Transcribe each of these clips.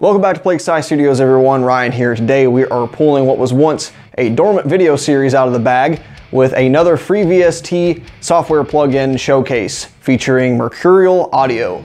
Welcome back to Plague Scythe Studios, everyone. Ryan here. Today we are pulling what was once a dormant video series out of the bag with another free VST software plugin showcase featuring Mercuriall audio.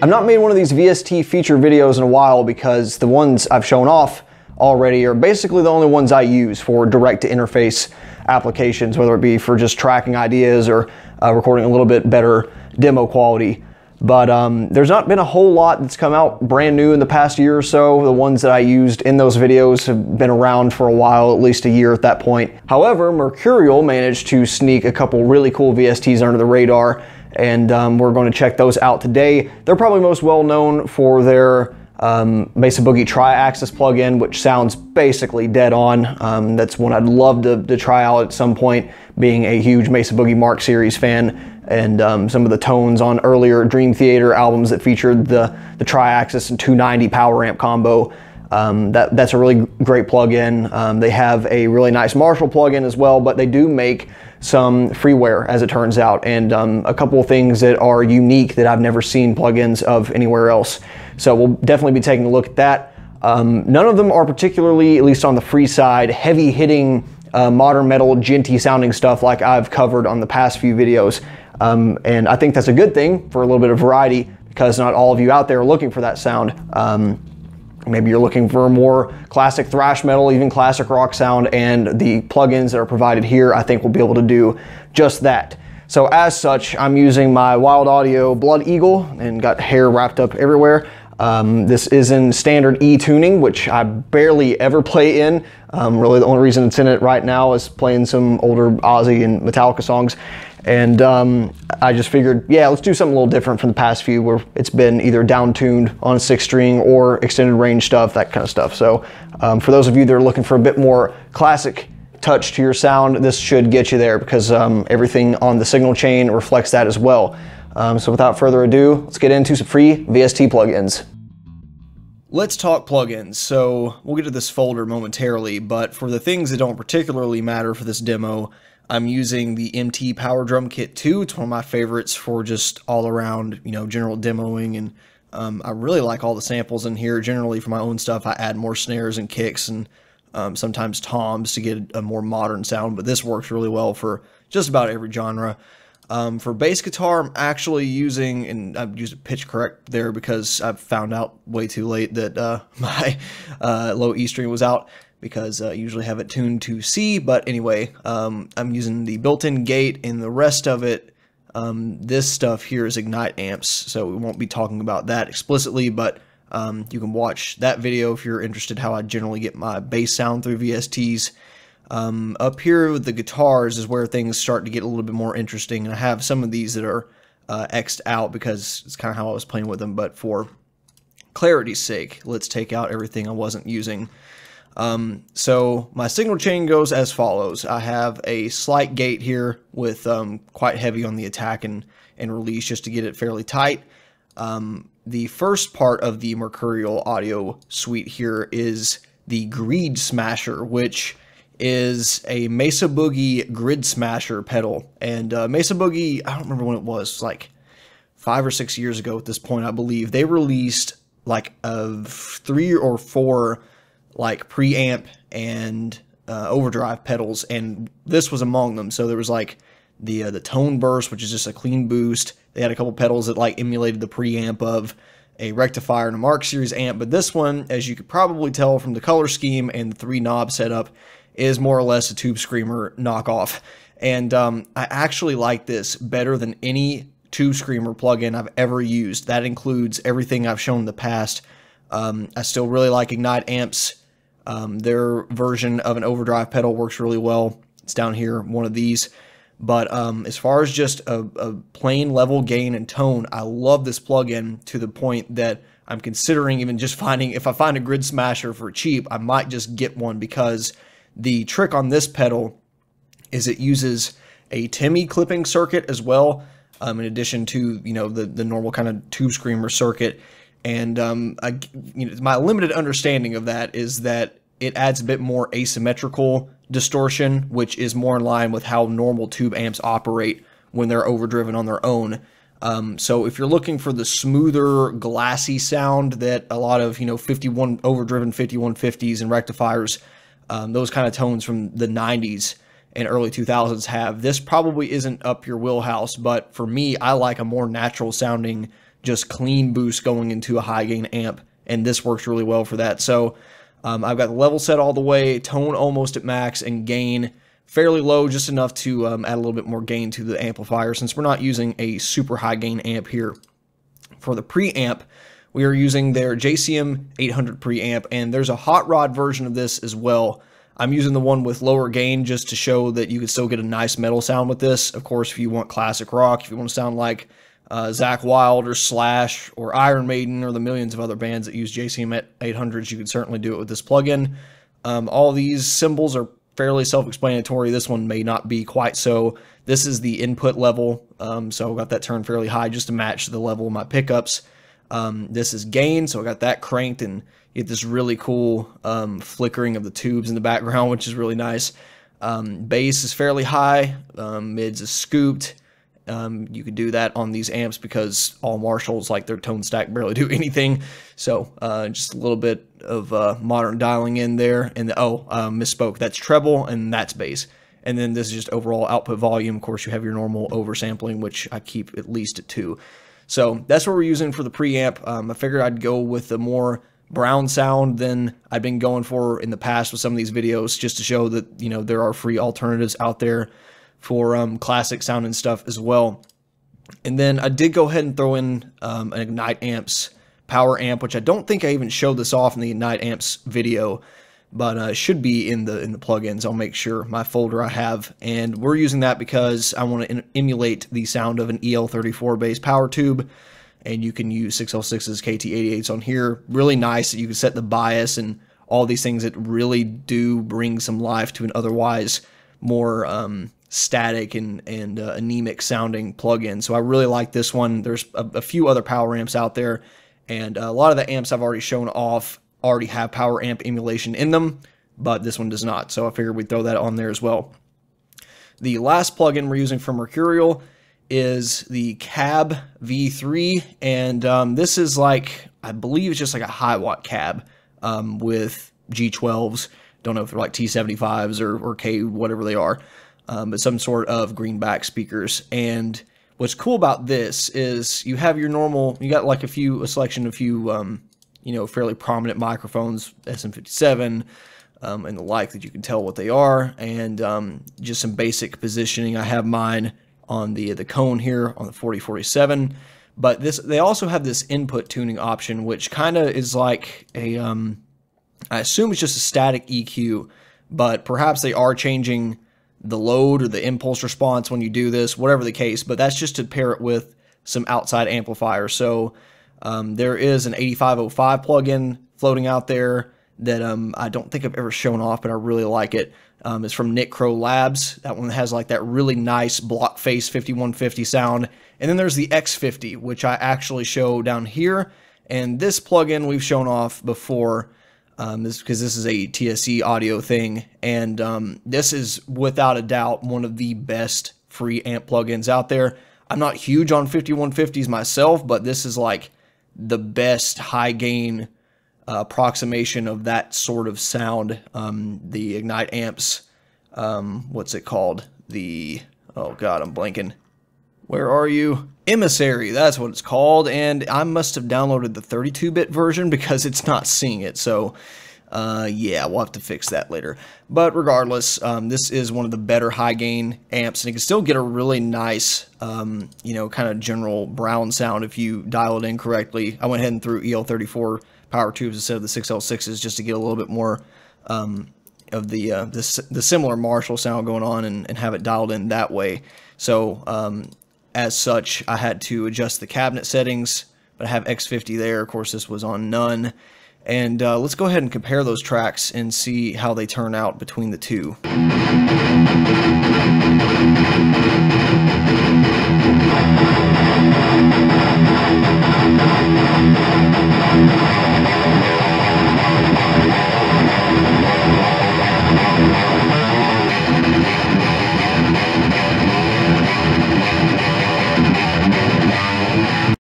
I've not made one of these VST feature videos in a while because the ones I've shown off already are basically the only ones I use for direct-to-interface applications, whether it be for just tracking ideas or recording a little bit better demo quality. But there's not been a whole lot that's come out brand new in the past year or so. The ones that I used in those videos have been around for a while, at least a year at that point. However, Mercuriall managed to sneak a couple really cool VSTs under the radar, and we're going to check those out today. They're probably most well known for their Mesa Boogie Tri-Axis plugin, which sounds basically dead on. That's one I'd love to try out at some point, being a huge Mesa Boogie Mark series fan, and some of the tones on earlier Dream Theater albums that featured the Tri-Axis and 290 power amp combo. That's a really great plugin. They have a really nice Marshall plugin as well, but they do make some freeware, as it turns out, and a couple of things that are unique that I've never seen plugins of anywhere else. So we'll definitely be taking a look at that. None of them are particularly, at least on the free side, heavy-hitting modern metal, djenty sounding stuff like I've covered on the past few videos. And I think that's a good thing for a little bit of variety, because not all of you out there are looking for that sound. Maybe you're looking for a more classic thrash metal, even classic rock sound, and the plugins that are provided here I think will be able to do just that. So as such, I'm using my Wild Audio Blood Eagle and got hair wrapped up everywhere. This is in standard E tuning, which I barely ever play in. Really the only reason it's in it right now is playing some older Ozzy and Metallica songs. And I just figured, yeah, let's do something a little different from the past few where it's been either down-tuned on a 6-string or extended range stuff, that kind of stuff. So for those of you that are looking for a bit more classic touch to your sound, this should get you there, because everything on the signal chain reflects that as well. So without further ado, let's get into some free VST plugins. Let's talk plugins. So we'll get to this folder momentarily, but for the things that don't particularly matter for this demo, I'm using the MT Power Drum Kit 2. It's one of my favorites for just all around, general demoing, and I really like all the samples in here. Generally for my own stuff, I add more snares and kicks and sometimes toms to get a more modern sound, but this works really well for just about every genre. For bass guitar, I'm actually using, and I've used a pitch correct there because I've found out way too late that my low E string was out, because I usually have it tuned to C. But anyway, I'm using the built-in gate, and the rest of it, this stuff here is Ignite amps, so we won't be talking about that explicitly, but you can watch that video if you're interested how I generally get my bass sound through VSTs. Up here with the guitars is where things start to get a little bit more interesting, and I have some of these that are X'd out because it's kind of how I was playing with them, but for clarity's sake, let's take out everything I wasn't using. So my signal chain goes as follows. I have a slight gate here with quite heavy on the attack and release just to get it fairly tight. The first part of the Mercurial audio suite here is the Greed Smasher, which is a Mesa Boogie Grid Smasher pedal. And Mesa Boogie, I don't remember when it was, like 5 or 6 years ago at this point, I believe, they released like 3 or 4 like preamp and overdrive pedals, and this was among them. So there was like the tone burst, which is just a clean boost. They had a couple pedals that like emulated the preamp of a rectifier and a Mark Series amp, but this one, as you could probably tell from the color scheme and the 3 knob setup, is more or less a Tube Screamer knockoff. And I actually like this better than any Tube Screamer plugin I've ever used. That includes everything I've shown in the past. I still really like Ignite Amps. Their version of an overdrive pedal works really well. It's down here, one of these. But as far as just a plain level gain and tone, I love this plugin to the point that I'm considering even just finding, if I find a Grid Smasher for cheap, I might just get one, because the trick on this pedal is it uses a Timmy clipping circuit as well, in addition to, you know, the normal kind of Tube Screamer circuit. And my limited understanding of that is that it adds a bit more asymmetrical distortion, which is more in line with how normal tube amps operate when they're overdriven on their own. So if you're looking for the smoother, glassy sound that a lot of, you know, overdriven 5150s and rectifiers, those kind of tones from the 90s and early 2000s have, this probably isn't up your wheelhouse. But for me, I like a more natural sounding, just clean boost going into a high gain amp, and this works really well for that. So I've got the level set all the way, tone almost at max, and gain fairly low, just enough to add a little bit more gain to the amplifier, since we're not using a super high gain amp here. For the preamp, we are using their JCM 800 preamp, and there's a hot rod version of this as well. I'm using the one with lower gain just to show that you can still get a nice metal sound with this. Of course, if you want classic rock, if you want to sound like Zakk Wylde or Slash or Iron Maiden or the millions of other bands that use JCM 800s, you can certainly do it with this plugin. All these symbols are fairly self-explanatory. This one may not be quite so. This is the input level, so I've got that turned fairly high just to match the level of my pickups. This is gain, so I got that cranked, and you get this really cool flickering of the tubes in the background, which is really nice. Bass is fairly high, mids is scooped. You could do that on these amps because all Marshalls, like their tone stack, barely do anything. So just a little bit of modern dialing in there. And misspoke. That's treble and that's bass. And then this is just overall output volume. Of course, you have your normal oversampling, which I keep at least at 2. So that's what we're using for the preamp. I figured I'd go with a more brown sound than I've been going for in the past with some of these videos, just to show that, you know, there are free alternatives out there for classic sound and stuff as well. And then I did go ahead and throw in an Ignite Amps power amp, which I don't think I even showed this off in the Ignite Amps video, but it should be in the plugins. I'll make sure my folder I have, and we're using that because I want to emulate the sound of an EL34 bass power tube, and you can use 606's KT88s on here. Really nice that you can set the bias and all these things that really do bring some life to an otherwise more static and anemic sounding plugin. So I really like this one. There's a few other power amps out there, and a lot of the amps I've already shown off already have power amp emulation in them, but this one does not. So I figured we'd throw that on there as well. The last plugin we're using for Mercurial is the cab V3, and this is like, I believe it's just like a high watt cab with G12s. Don't know if they're like T75s or K whatever they are, but some sort of greenback speakers. And what's cool about this is you have your normal, you got like a selection of you know, fairly prominent microphones, SM57 and the like, that you can tell what they are, and just some basic positioning. I have mine on the cone here on the 4047, but they also have this input tuning option, which kind of is like a I assume it's just a static EQ, but perhaps they are changing the load or the impulse response when you do this, whatever the case, but that's just to pair it with some outside amplifiers. So there is an 8505 plugin floating out there that I don't think I've ever shown off, but I really like it. It's from Nick Crow Labs. That one has like that really nice block face 5150 sound. And then there's the X50, which I actually show down here. And this plugin we've shown off before, because this is a TSC audio thing. And this is without a doubt one of the best free amp plugins out there. I'm not huge on 5150s myself, but this is like the best high gain approximation of that sort of sound. The Ignite amps, what's it called? Oh God, I'm blanking. Where are you? Emissary, that's what it's called, and I must have downloaded the 32-bit version because it's not seeing it, so yeah, we'll have to fix that later. But regardless, this is one of the better high-gain amps, and you can still get a really nice, you know, kind of general brown sound if you dial it in correctly. I went ahead and threw EL34 power tubes instead of the 6L6s just to get a little bit more of the similar Marshall sound going on and have it dialed in that way. So as such, I had to adjust the cabinet settings, but I have X50 there. Of course, this was on none. And let's go ahead and compare those tracks and see how they turn out between the two.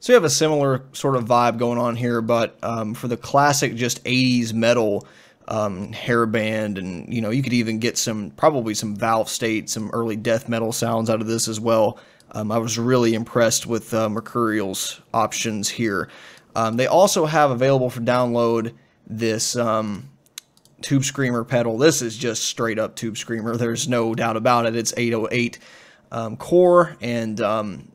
So you have a similar sort of vibe going on here, but for the classic just 80s metal hairband, and you know, you could even get probably some Valve State, some early death metal sounds out of this as well. I was really impressed with Mercuriall's options here. They also have available for download this Tube Screamer pedal. This is just straight up Tube Screamer. There's no doubt about it. It's 808 core, and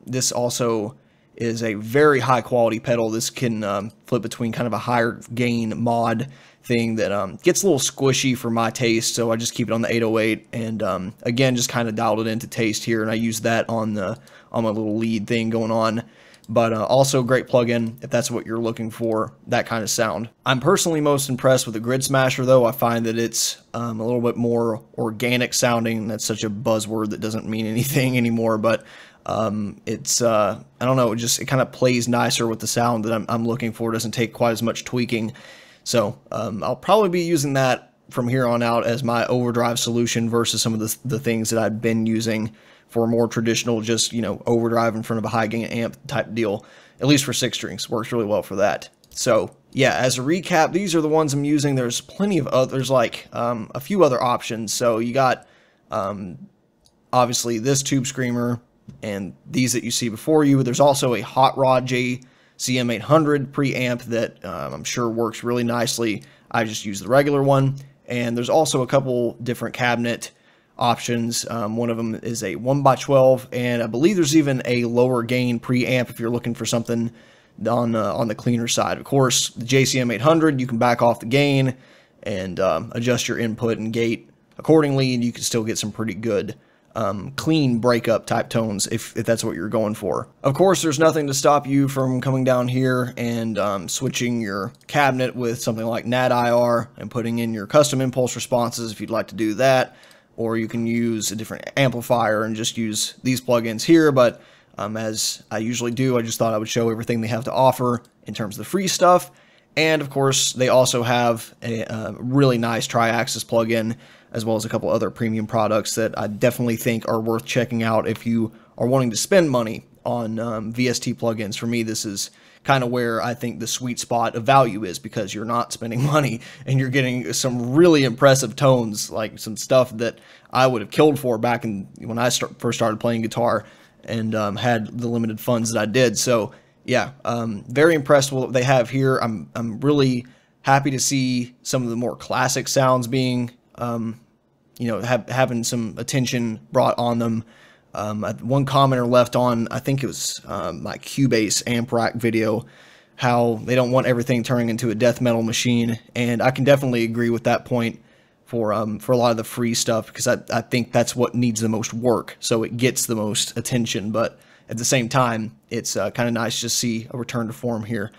this also is a very high quality pedal. This can flip between kind of a higher gain mod thing that gets a little squishy for my taste, so I just keep it on the 808, and again, just kind of dialed it into taste here, and I use that on my little lead thing going on. But also great plugin if that's what you're looking for, that kind of sound. I'm personally most impressed with the Grid Smasher though. I find that it's a little bit more organic sounding. That's such a buzzword that doesn't mean anything anymore, but it's I don't know, it kind of plays nicer with the sound that I'm looking for. It doesn't take quite as much tweaking. So I'll probably be using that from here on out as my overdrive solution versus some of the things that I've been using for more traditional, just, you know, overdrive in front of a high gain amp type deal. At least for 6 strings, works really well for that. So yeah, as a recap, these are the ones I'm using. There's plenty of others, like a few other options. So you got obviously this Tube Screamer and these that you see before you. There's also a Hot Rod JCM800 preamp that I'm sure works really nicely. I just use the regular one. And there's also a couple different cabinet options. One of them is a 1x12, and I believe there's even a lower gain preamp if you're looking for something on the cleaner side. Of course, the JCM800, you can back off the gain and adjust your input and gate accordingly, and you can still get some pretty good clean breakup type tones if that's what you're going for. Of course, there's nothing to stop you from coming down here and switching your cabinet with something like NAD-IR and putting in your custom impulse responses if you'd like to do that. Or you can use a different amplifier and just use these plugins here, but as I usually do, I just thought I would show everything they have to offer in terms of the free stuff. And of course, they also have a really nice tri-axis plugin, as well as a couple other premium products that I definitely think are worth checking out if you are wanting to spend money on VST plugins. For me, this is kind of where I think the sweet spot of value is, because you're not spending money and you're getting some really impressive tones, like some stuff that I would have killed for back when I first started playing guitar and had the limited funds that I did. So yeah, very impressed with what they have here. I'm really happy to see some of the more classic sounds being you know, having some attention brought on them. One commenter left on, I think it was my Cubase amp rack video, how they don't want everything turning into a death metal machine, and I can definitely agree with that point for a lot of the free stuff, because I think that's what needs the most work, so it gets the most attention. But at the same time, it's kind of nice to see a return to form here.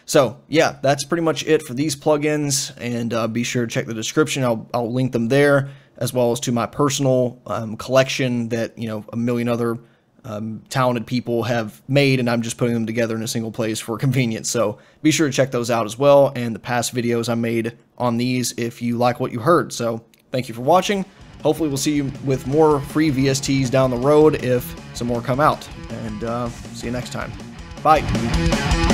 So yeah, that's pretty much it for these plugins, and be sure to check the description. I'll link them there, as well as to my personal collection that, you know, a million other talented people have made, and I'm just putting them together in a single place for convenience. So be sure to check those out as well, and the past videos I made on these if you like what you heard. So thank you for watching. Hopefully we'll see you with more free VSTs down the road if some more come out, and see you next time. Bye.